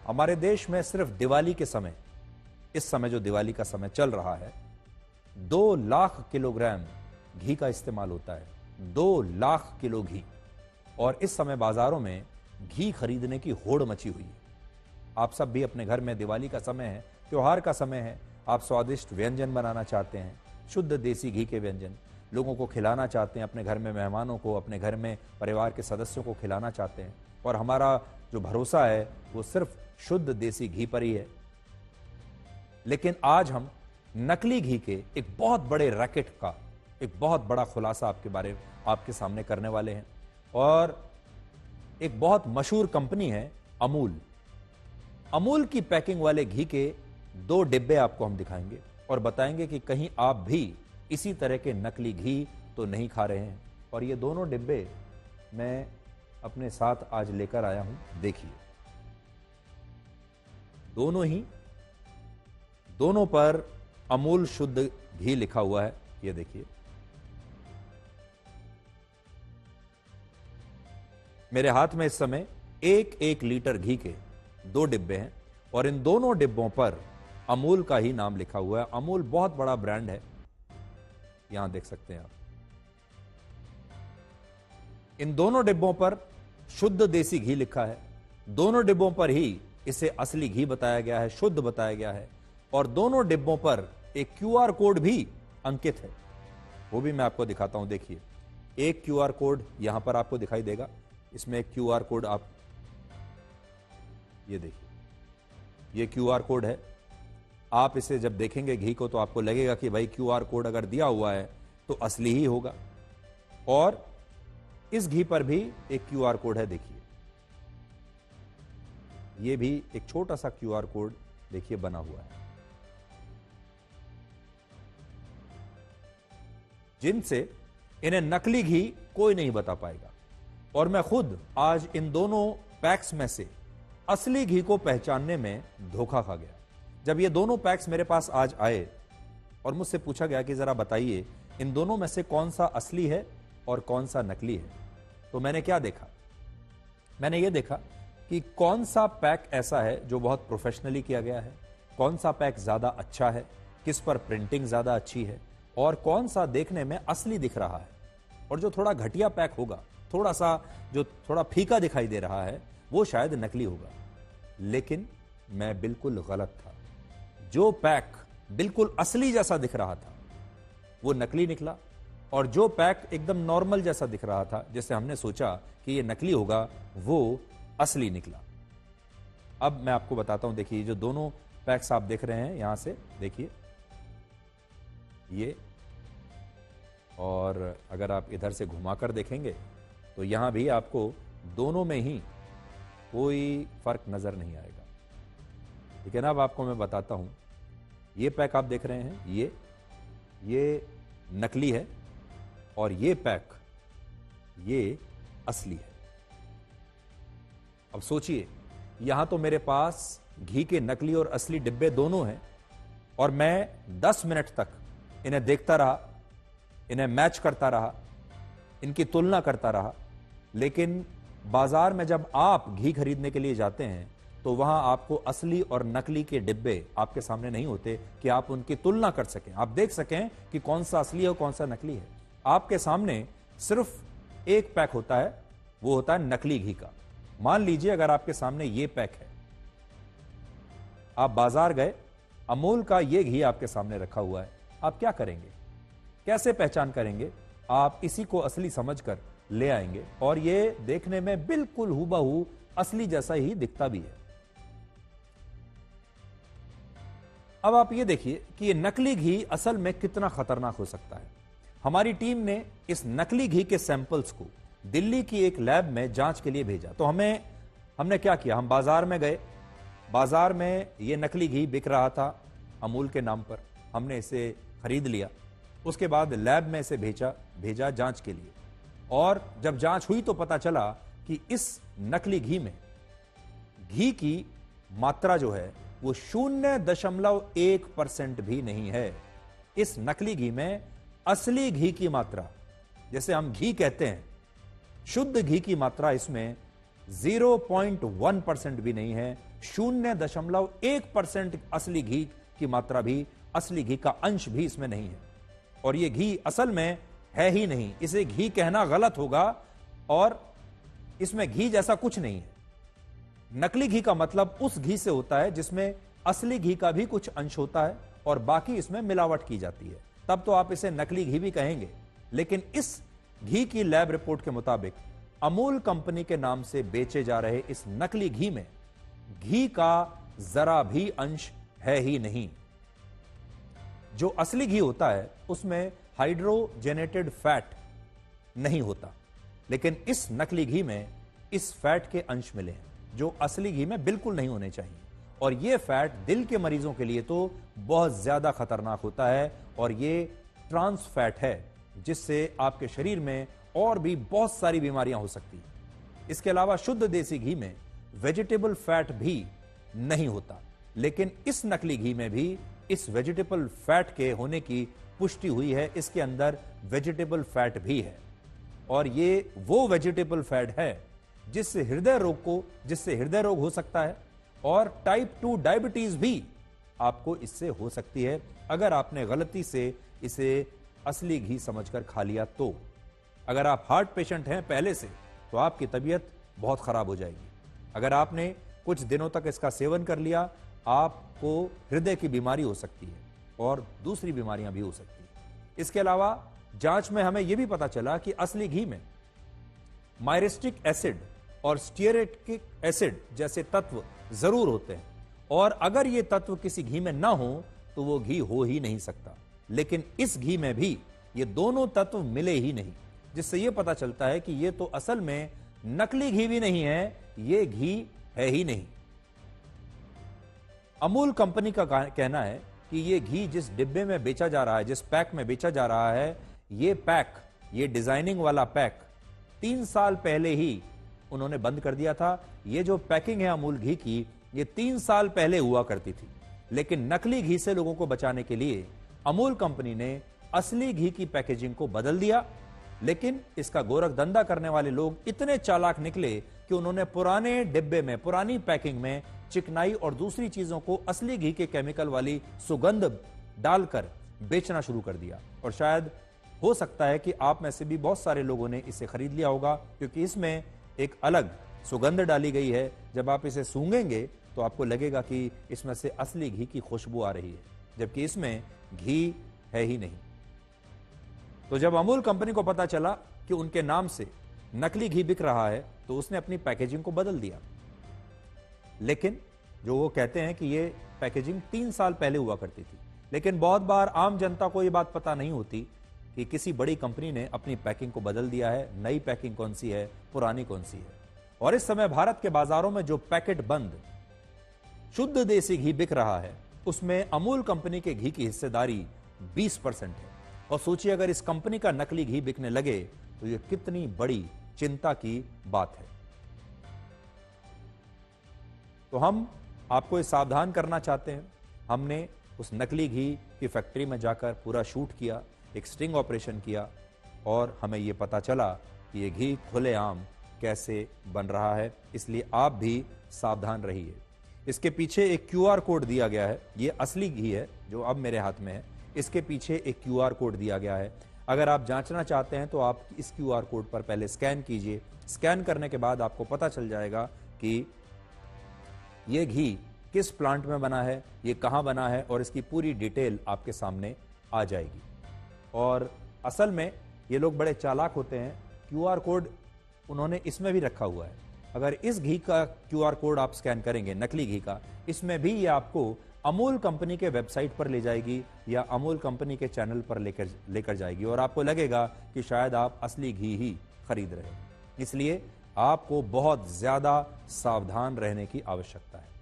हमारे देश में सिर्फ दिवाली के समय, इस समय जो दिवाली का समय चल रहा है, 2 लाख किलोग्राम घी का इस्तेमाल होता है। 2 लाख किलो घी। और इस समय बाजारों में घी खरीदने की होड़ मची हुई है। आप सब भी अपने घर में, दिवाली का समय है, त्योहार का समय है, आप स्वादिष्ट व्यंजन बनाना चाहते हैं, शुद्ध देसी घी के व्यंजन लोगों को खिलाना चाहते हैं, अपने घर में मेहमानों को, अपने घर में परिवार के सदस्यों को खिलाना चाहते हैं। और हमारा जो भरोसा है वो सिर्फ शुद्ध देसी घी पर ही है। लेकिन आज हम नकली घी के एक बहुत बड़े रैकेट का एक बहुत बड़ा खुलासा आपके सामने करने वाले हैं। और एक बहुत मशहूर कंपनी है अमूल। अमूल की पैकिंग वाले घी के 2 डिब्बे आपको हम दिखाएंगे और बताएंगे कि कहीं आप भी इसी तरह के नकली घी तो नहीं खा रहे हैं। और ये दोनों डिब्बे मैं अपने साथ आज लेकर आया हूं। देखिए, दोनों पर अमूल शुद्ध घी लिखा हुआ है। ये देखिए, मेरे हाथ में इस समय 1 लीटर घी के 2 डिब्बे हैं और इन दोनों डिब्बों पर अमूल का ही नाम लिखा हुआ है। अमूल बहुत बड़ा ब्रांड है, यहां देख सकते हैं आप। इन दोनों डिब्बों पर शुद्ध देसी घी लिखा है। दोनों डिब्बों पर ही इसे असली घी बताया गया है, शुद्ध बताया गया है। और दोनों डिब्बों पर एक क्यूआर कोड भी अंकित है, वो भी मैं आपको दिखाता हूं। देखिए, एक क्यूआर कोड यहां पर आपको दिखाई देगा। इसमें एक क्यूआर कोड आप ये देखिए, ये क्यूआर कोड है। आप इसे जब देखेंगे घी को तो आपको लगेगा कि भाई क्यूआर कोड अगर दिया हुआ है तो असली ही होगा। और इस घी पर भी एक क्यूआर कोड है। देखिए, ये भी एक छोटा सा क्यूआर कोड देखिए बना हुआ है, जिनसे इन्हें नकली घी कोई नहीं बता पाएगा। और मैं खुद आज इन दोनों पैक्स में से असली घी को पहचानने में धोखा खा गया। जब ये दोनों पैक्स मेरे पास आज आए और मुझसे पूछा गया कि जरा बताइए इन दोनों में से कौन सा असली है और कौन सा नकली है, तो मैंने क्या देखा? मैंने ये देखा कि कौन सा पैक ऐसा है जो बहुत प्रोफेशनली किया गया है, कौन सा पैक ज्यादा अच्छा है, किस पर प्रिंटिंग ज्यादा अच्छी है, और कौन सा देखने में असली दिख रहा है। और जो थोड़ा घटिया पैक होगा, थोड़ा सा जो थोड़ा फीका दिखाई दे रहा है, वो शायद नकली होगा। लेकिन मैं बिल्कुल गलत था। जो पैक बिल्कुल असली जैसा दिख रहा था वो नकली निकला, और जो पैक एकदम नॉर्मल जैसा दिख रहा था, जैसे हमने सोचा कि ये नकली होगा, वो असली निकला। अब मैं आपको बताता हूं। देखिए, जो दोनों पैक्स आप देख रहे हैं यहां से, देखिए ये, और अगर आप इधर से घुमाकर देखेंगे तो यहां भी आपको दोनों में ही कोई फर्क नजर नहीं आएगा। लेकिन अब आपको मैं बताता हूं, ये पैक आप देख रहे हैं, ये नकली है, और ये पैक ये असली है। अब सोचिए, यहां तो मेरे पास घी के नकली और असली डिब्बे दोनों हैं, और मैं 10 मिनट तक इन्हें देखता रहा, इन्हें मैच करता रहा, इनकी तुलना करता रहा। लेकिन बाजार में जब आप घी खरीदने के लिए जाते हैं तो वहां आपको असली और नकली के डिब्बे आपके सामने नहीं होते कि आप उनकी तुलना कर सकें, आप देख सकें कि कौन सा असली है और कौन सा नकली है। आपके सामने सिर्फ एक पैक होता है, वो होता है नकली घी का। मान लीजिए अगर आपके सामने ये पैक है, आप बाजार गए, अमूल का ये घी आपके सामने रखा हुआ है, आप क्या करेंगे? कैसे पहचान करेंगे? आप इसी को असली समझकर ले आएंगे, और ये देखने में बिल्कुल हूबहू असली जैसा ही दिखता भी है। अब आप ये देखिए कि ये नकली घी असल में कितना खतरनाक हो सकता है। हमारी टीम ने इस नकली घी के सैंपल्स को दिल्ली की एक लैब में जांच के लिए भेजा। तो हमने क्या किया, हम बाजार में गए, बाजार में ये नकली घी बिक रहा था अमूल के नाम पर, हमने इसे खरीद लिया। उसके बाद लैब में इसे भेजा जांच के लिए, और जब जांच हुई तो पता चला कि इस नकली घी में घी की मात्रा जो है वो 0.1% भी नहीं है। इस नकली घी में असली घी की मात्रा, जैसे हम घी कहते हैं, शुद्ध घी की मात्रा इसमें 0.1% भी नहीं है, 0.1% असली घी की मात्रा भी, असली घी का अंश भी इसमें नहीं है। और यह घी असल में है ही नहीं, इसे घी कहना गलत होगा और इसमें घी जैसा कुछ नहीं है। नकली घी का मतलब उस घी से होता है जिसमें असली घी का भी कुछ अंश होता है और बाकी इसमें मिलावट की जाती है, तब तो आप इसे नकली घी भी कहेंगे। लेकिन इस घी की लैब रिपोर्ट के मुताबिक अमूल कंपनी के नाम से बेचे जा रहे इस नकली घी में घी का जरा भी अंश है ही नहीं। जो असली घी होता है उसमें हाइड्रोजेनेटेड फैट नहीं होता, लेकिन इस नकली घी में इस फैट के अंश मिले हैं जो असली घी में बिल्कुल नहीं होने चाहिए। और यह फैट दिल के मरीजों के लिए तो बहुत ज्यादा खतरनाक होता है और यह ट्रांस फैट है जिससे आपके शरीर में और भी बहुत सारी बीमारियां हो सकती हैं। इसके अलावा शुद्ध देसी घी में वेजिटेबल फैट भी नहीं होता, लेकिन इस नकली घी में भी इस वेजिटेबल फैट के होने की पुष्टि हुई है। इसके अंदर वेजिटेबल फैट भी है और ये वो वेजिटेबल फैट है जिससे हृदय रोग हो सकता है और टाइप 2 डायबिटीज भी आपको इससे हो सकती है अगर आपने गलती से इसे असली घी समझकर खा लिया तो। अगर आप हार्ट पेशेंट हैं पहले से तो आपकी तबीयत बहुत खराब हो जाएगी। अगर आपने कुछ दिनों तक इसका सेवन कर लिया, आपको हृदय की बीमारी हो सकती है और दूसरी बीमारियां भी हो सकती हैं। इसके अलावा जांच में हमें यह भी पता चला कि असली घी में मायरिस्टिक एसिड और स्टीयरेटिक एसिड जैसे तत्व जरूर होते हैं और अगर ये तत्व किसी घी में ना हो तो वो घी हो ही नहीं सकता। लेकिन इस घी में भी ये दोनों तत्व मिले ही नहीं, जिससे यह पता चलता है कि ये तो असल में नकली घी भी नहीं है, ये घी है ही नहीं। अमूल कंपनी का कहना है कि ये घी जिस डिब्बे में बेचा जा रहा है, जिस पैक में बेचा जा रहा है, ये डिजाइनिंग वाला पैक 3 साल पहले ही उन्होंने बंद कर दिया था। ये जो पैकिंग है अमूल घी की, ये 3 साल पहले हुआ करती थी। लेकिन नकली घी से लोगों को बचाने के लिए अमूल कंपनी ने असली घी की पैकेजिंग को बदल दिया। लेकिन इसका गोरख धंधा करने वाले लोग इतने चालाक निकले कि उन्होंने पुराने डिब्बे में, पुरानी पैकिंग में चिकनाई और दूसरी चीजों को असली घी के केमिकल वाली सुगंध डालकर बेचना शुरू कर दिया। और शायद हो सकता है कि आप में से भी बहुत सारे लोगों ने इसे खरीद लिया होगा, क्योंकि इसमें एक अलग सुगंध डाली गई है। जब आप इसे सूंघेंगे तो आपको लगेगा कि इसमें से असली घी की खुशबू आ रही है, जबकि इसमें घी है ही नहीं। तो जब अमूल कंपनी को पता चला कि उनके नाम से नकली घी बिक रहा है तो उसने अपनी पैकेजिंग को बदल दिया। लेकिन जो वो कहते हैं कि ये पैकेजिंग 3 साल पहले हुआ करती थी, लेकिन बहुत बार आम जनता को ये बात पता नहीं होती कि किसी बड़ी कंपनी ने अपनी पैकिंग को बदल दिया है, नई पैकिंग कौन सी है, पुरानी कौन सी है। और इस समय भारत के बाजारों में जो पैकेट बंद शुद्ध देसी घी बिक रहा है उसमें अमूल कंपनी के घी की हिस्सेदारी 20% है। और सोचिए अगर इस कंपनी का नकली घी बिकने लगे तो यह कितनी बड़ी चिंता की बात है। तो हम आपको सावधान करना चाहते हैं। हमने उस नकली घी की फैक्ट्री में जाकर पूरा शूट किया, एक स्टिंग ऑपरेशन किया और हमें यह पता चला कि यह घी खुलेआम कैसे बन रहा है। इसलिए आप भी सावधान रहिए। इसके पीछे एक QR कोड दिया गया है। यह असली घी है जो अब मेरे हाथ में है, इसके पीछे एक QR कोड दिया गया है। अगर आप जांचना चाहते हैं तो आप इस QR कोड पर पहले स्कैन कीजिए। स्कैन करने के बाद आपको पता चल जाएगा कि यह घी किस प्लांट में बना है, ये कहां बना है और इसकी पूरी डिटेल आपके सामने आ जाएगी। और असल में ये लोग बड़े चालाक होते हैं। QR कोड उन्होंने इसमें भी रखा हुआ है। अगर इस घी का QR कोड आप स्कैन करेंगे, नकली घी का, इसमें भी ये आपको अमूल कंपनी के वेबसाइट पर ले जाएगी या अमूल कंपनी के चैनल पर लेकर जाएगी और आपको लगेगा कि शायद आप असली घी ही खरीद रहे हैं। इसलिए आपको बहुत ज्यादा सावधान रहने की आवश्यकता है।